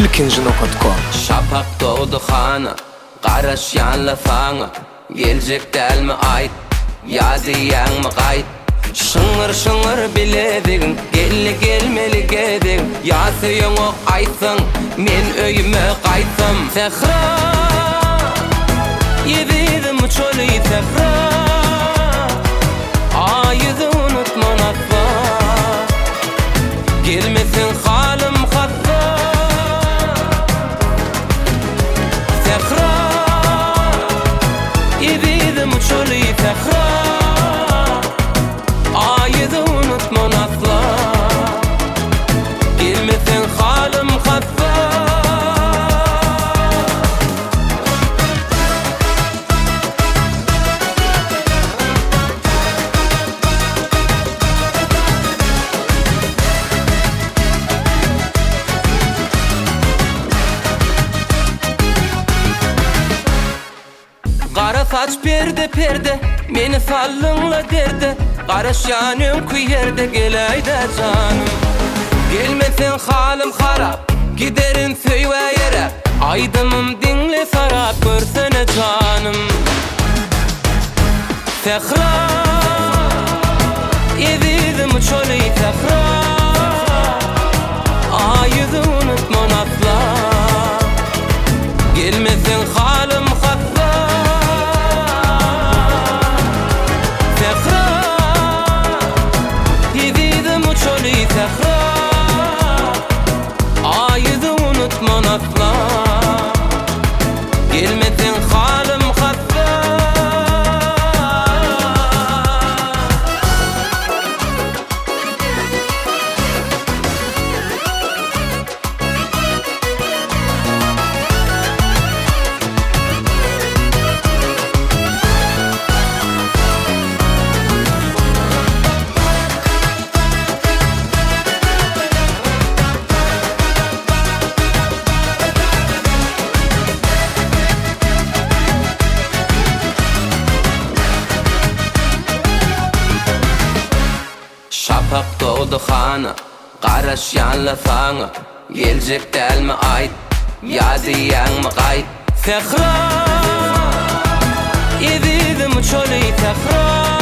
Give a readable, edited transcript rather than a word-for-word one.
ilkinji.com. Şapak doğdu xana, qaraş yanla fana. Gelecek delmi ayt, ya diyen mi qayt? Şıngır şıngır biledigin, gelli gelmeli gedin. Ya söyün o aytsın, men öyüme qaytsam. Sehra, yedim çölü sehra. Ayızı unutma nasla, gelmesin halim hatta. Sehra, yedim çölü sehra. Ayızı unutma nasla, gelmesin halim hatta. Qara saç perde perde, meni sallınla derde. Qaraş yanım kuyerde geleyde canım. Gelmesin halim harap, giderin söyve yere. Aydımım dinle sarap, görsene canım. Sehra, yedim çölü sehra. Ayızı unutma nasla, gelmesin halim hatta. Sehra, yedim çölü sehra. Ayızı unutma nasla, gelmesin halim hatta. Şapak doğdu xana, qaraş yanla fana. Gelecek delmi ayt, ya diyen mi qayt? Sehra, yedim çölü sehra.